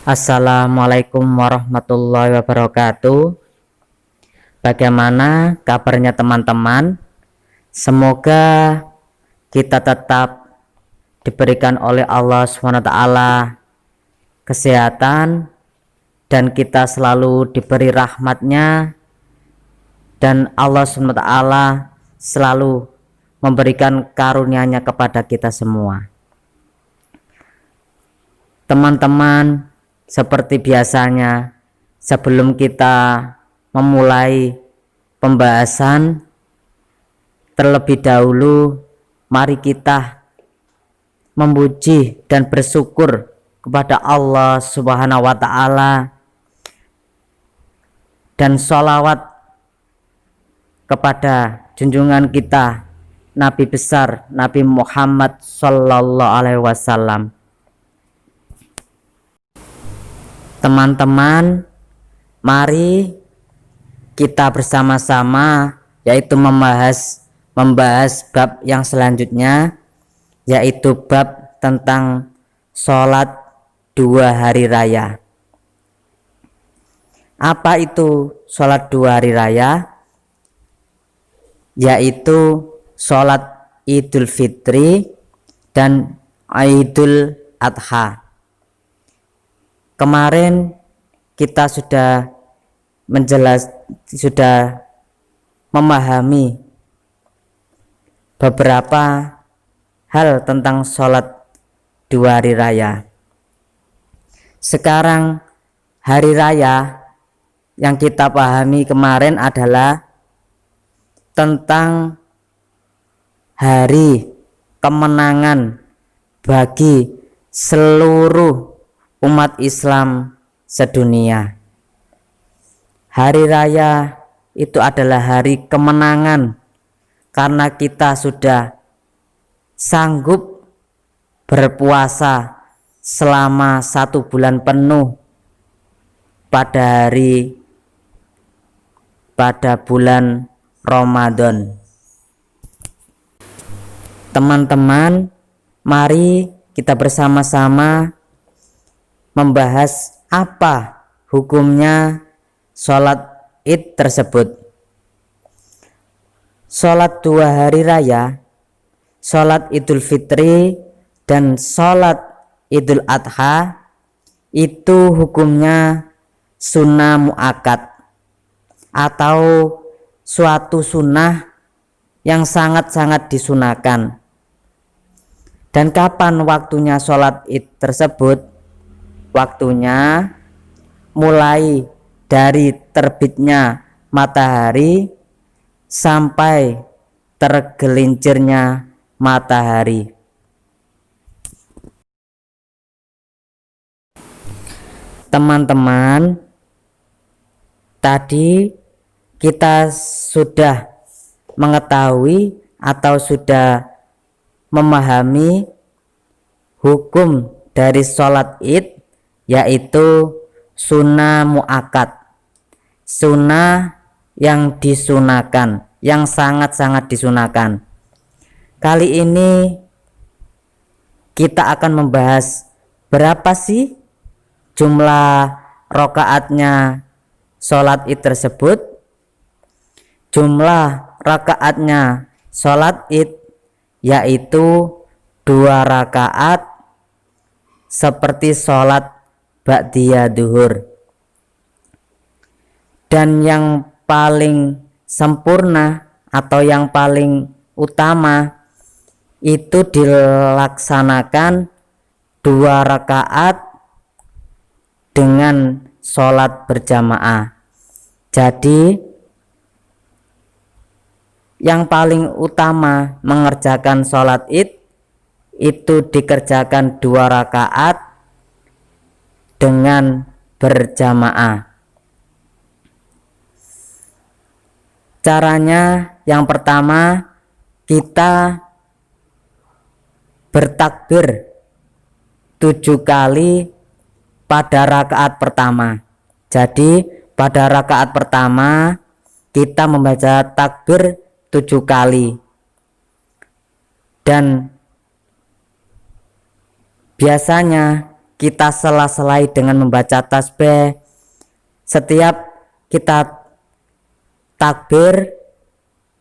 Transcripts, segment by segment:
Assalamualaikum warahmatullahi wabarakatuh. Bagaimana kabarnya teman-teman? Semoga kita tetap diberikan oleh Allah SWT kesehatan dan kita selalu diberi rahmatnya, dan Allah SWT selalu memberikan karunia-Nya kepada kita semua. Teman-teman, seperti biasanya, sebelum kita memulai pembahasan, terlebih dahulu mari kita memuji dan bersyukur kepada Allah Subhanahu wa Ta'ala, dan sholawat kepada junjungan kita Nabi besar Nabi Muhammad Sallallahu Alaihi Wasallam. Teman-teman, mari kita bersama-sama yaitu membahas bab yang selanjutnya, yaitu bab tentang sholat 2 hari raya. Apa itu sholat 2 hari raya? Yaitu sholat Idul Fitri dan Idul Adha. Kemarin kita sudah memahami beberapa hal tentang sholat 2 hari raya. Sekarang hari raya yang kita pahami kemarin adalah tentang hari kemenangan bagi seluruh umat Islam sedunia. Hari raya itu adalah hari kemenangan karena kita sudah sanggup berpuasa selama 1 bulan penuh pada bulan Ramadan. Teman-teman, mari kita bersama-sama membahas apa hukumnya sholat Id tersebut. Sholat 2 hari raya, sholat Idul Fitri dan sholat Idul Adha itu hukumnya sunnah muakkad atau suatu sunnah yang sangat-sangat disunahkan. Dan kapan waktunya sholat Id tersebut? Waktunya mulai dari terbitnya matahari sampai tergelincirnya matahari. Teman-teman, tadi kita sudah mengetahui atau sudah memahami hukum dari sholat Id, yaitu sunnah muakkad, sunnah yang disunahkan, yang sangat-sangat disunahkan. Kali ini kita akan membahas berapa sih jumlah rakaatnya sholat Id tersebut. Jumlah rakaatnya sholat Id yaitu 2 rakaat seperti sholat ba'diyah duhur, dan yang paling sempurna atau yang paling utama itu dilaksanakan 2 rakaat dengan sholat berjamaah. Jadi yang paling utama mengerjakan sholat Id itu dikerjakan 2 rakaat dengan berjamaah. Caranya yang pertama, kita bertakbir 7 kali pada rakaat pertama. Jadi pada rakaat pertama kita membaca takbir 7 kali, dan biasanya kita sela-selai dengan membaca tasbih. Setiap kita takbir,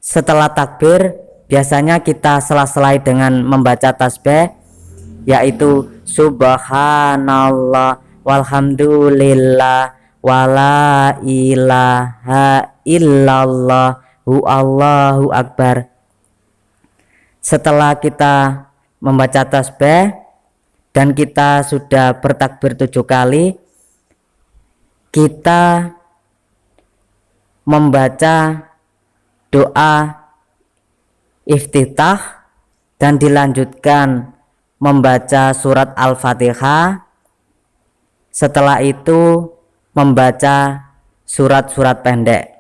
setelah takbir biasanya kita sela-selai dengan membaca tasbih, yaitu subhanallah walhamdulillah wala ilaha illallah Allahu akbar. Setelah kita membaca tasbih dan kita sudah bertakbir 7 kali, kita membaca doa iftitah dan dilanjutkan membaca surat Al-Fatihah. Setelah itu membaca surat-surat pendek.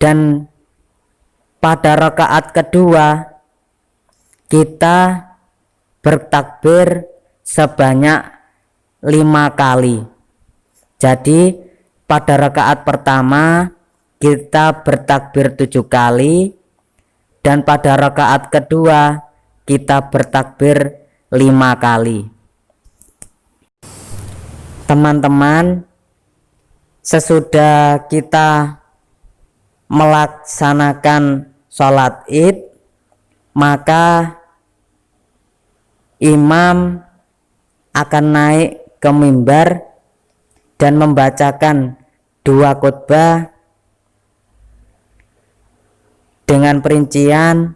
Dan pada rakaat kedua kita bertakbir sebanyak 5 kali. Jadi pada rakaat pertama kita bertakbir 7 kali, dan pada rakaat kedua kita bertakbir 5 kali. Teman-teman, sesudah kita melaksanakan sholat id, maka imam akan naik ke mimbar dan membacakan 2 khutbah dengan perincian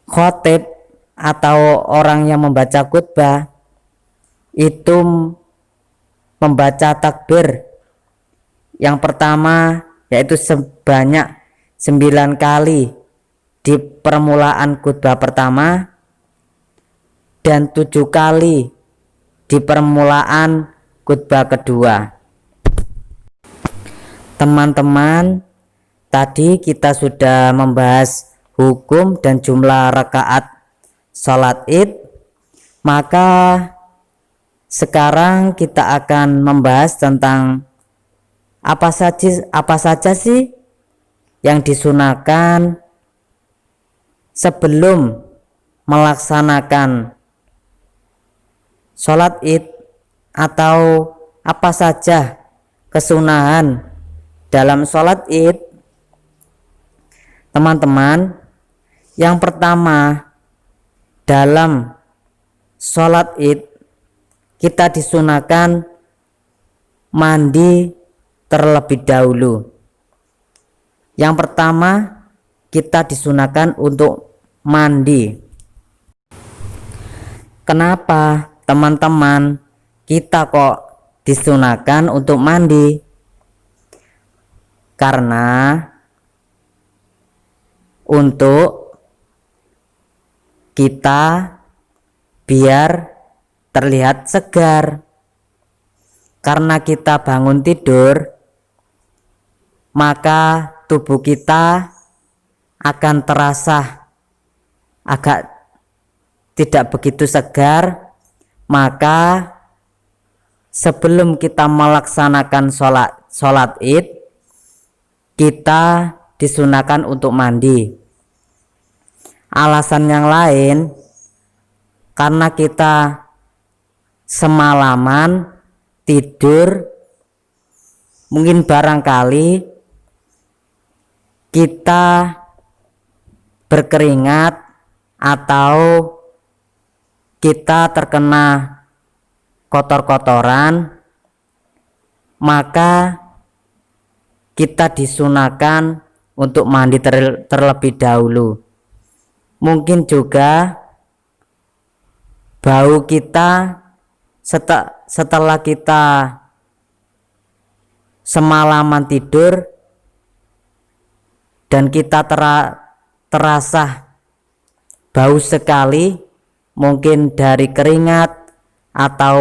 khotib atau orang yang membaca khutbah itu membaca takbir yang pertama, yaitu sebanyak 9 kali di permulaan khutbah pertama dan 7 kali di permulaan khutbah kedua. Teman-teman, tadi kita sudah membahas hukum dan jumlah rakaat sholat id, maka sekarang kita akan membahas tentang apa saja sih yang disunahkan sebelum melaksanakan sholat id, atau apa saja kesunahan dalam sholat id. Teman-teman, yang pertama, dalam sholat id kita disunahkan mandi terlebih dahulu. Yang pertama, kita disunahkan untuk mandi. Kenapa teman-teman kita kok disunahkan untuk mandi? Karena untuk kita biar terlihat segar. Karena kita bangun tidur, maka tubuh kita akan terasa agak tidak begitu segar. Maka sebelum kita melaksanakan sholat id, kita disunahkan untuk mandi. Alasan yang lain, karena kita semalaman tidur, mungkin barangkali kita berkeringat atau kita terkena kotor-kotoran, maka kita disunahkan untuk mandi terlebih dahulu. Mungkin juga bau kita setelah kita semalaman tidur dan kita terasa bau sekali, mungkin dari keringat atau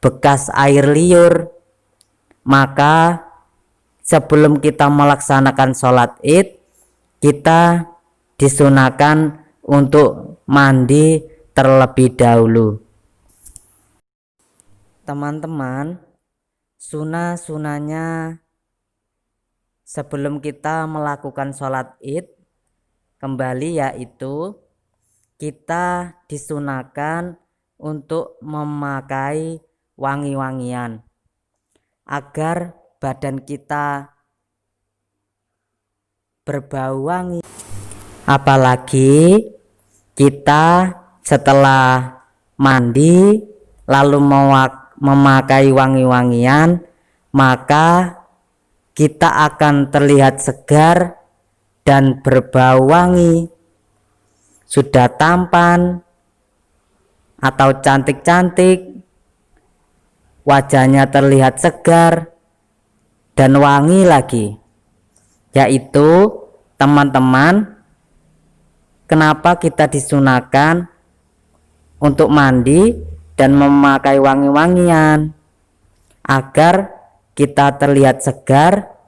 bekas air liur, maka sebelum kita melaksanakan sholat id, kita disunahkan untuk mandi terlebih dahulu. Teman-teman, sunah-sunahnya sebelum kita melakukan sholat id kembali, yaitu kita disunahkan untuk memakai wangi-wangian agar badan kita berbau wangi. Apalagi kita setelah mandi lalu memakai wangi-wangian, maka kita akan terlihat segar dan berbau wangi. Sudah tampan atau cantik-cantik, wajahnya terlihat segar dan wangi lagi. Yaitu teman-teman, kenapa kita disunahkan untuk mandi dan memakai wangi-wangian agar kita terlihat segar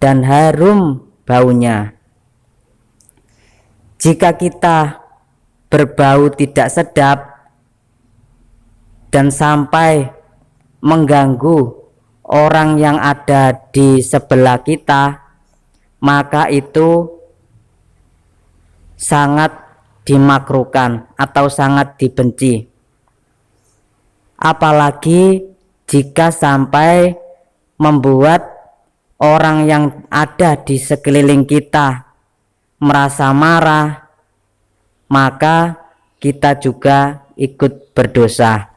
dan harum baunya. Jika kita berbau tidak sedap dan sampai mengganggu orang yang ada di sebelah kita, maka itu sangat dimakruhkan atau sangat dibenci. Apalagi jika sampai membuat orang yang ada di sekeliling kita merasa marah, maka kita juga ikut berdosa.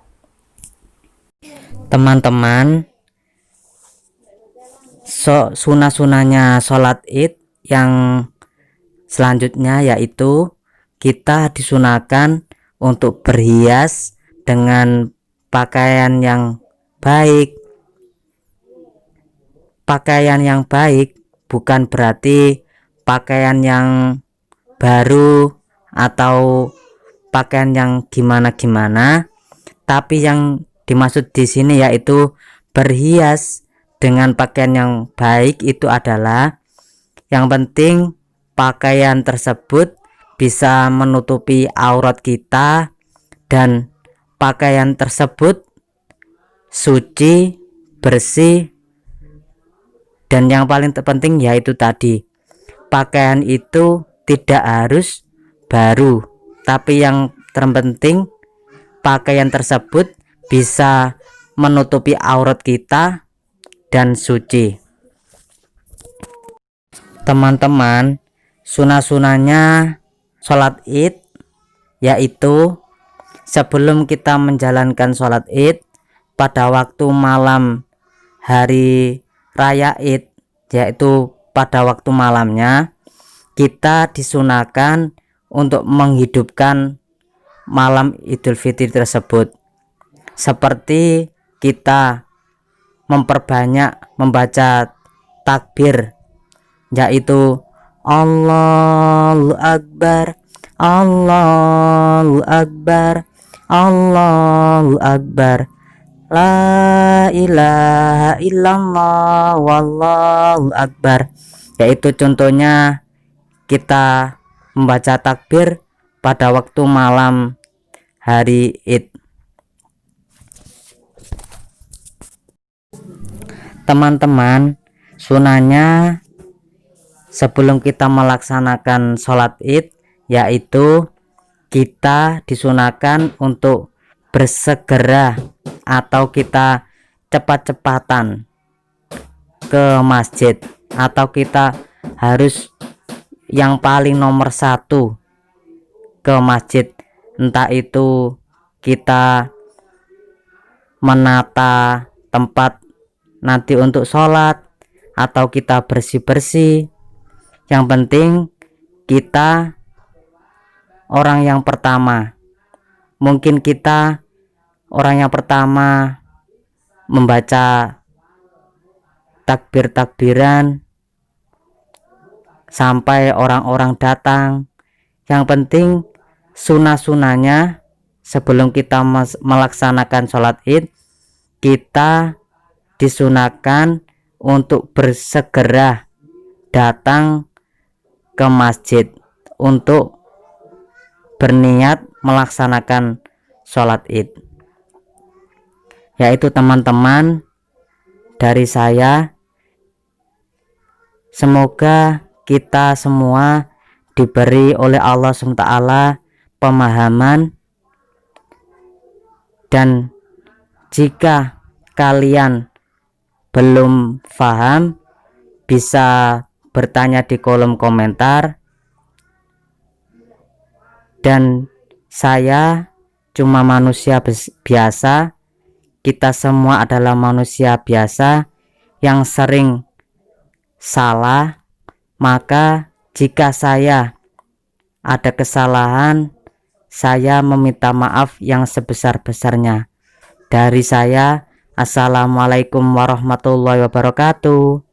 Teman-teman, sunah-sunahnya sholat id yang selanjutnya yaitu kita disunahkan untuk berhias dengan pakaian yang baik. Pakaian yang baik bukan berarti pakaian yang baru atau pakaian yang gimana-gimana, tapi yang dimaksud di sini yaitu berhias dengan pakaian yang baik itu adalah yang penting pakaian tersebut bisa menutupi aurat kita dan pakaian tersebut suci, bersih, dan yang paling terpenting yaitu tadi, pakaian itu tidak harus baru, tapi yang terpenting pakaian tersebut bisa menutupi aurat kita dan suci. Teman-teman, sunah-sunahnya sholat id yaitu sebelum kita menjalankan sholat id pada waktu malam hari raya id, yaitu pada waktu malamnya kita disunahkan untuk menghidupkan malam Idul Fitri tersebut, seperti kita memperbanyak membaca takbir, yaitu Allahu Akbar, Allahu Akbar, Allahu Akbar, la ilaha illallah, wallahu akbar. Yaitu contohnya kita membaca takbir pada waktu malam hari id. Teman-teman, sunahnya sebelum kita melaksanakan sholat id yaitu kita disunahkan untuk bersegera atau kita cepat-cepatan ke masjid, atau kita harus yang paling nomor satu ke masjid, entah itu kita menata tempat nanti untuk sholat atau kita bersih-bersih. Yang penting kita orang yang pertama, mungkin kita orang yang pertama membaca takbir-takbiran sampai orang-orang datang. Yang penting sunah-sunahnya sebelum kita melaksanakan sholat id, kita disunahkan untuk bersegera datang ke masjid untuk berniat melaksanakan sholat id. Yaitu teman-teman, dari saya, semoga kita semua diberi oleh Allah SWT pemahaman, dan jika kalian belum paham bisa bertanya di kolom komentar. Dan saya cuma manusia biasa, kita semua adalah manusia biasa yang sering salah. Maka jika saya ada kesalahan, saya meminta maaf yang sebesar-besarnya. Dari saya, assalamualaikum warahmatullahi wabarakatuh.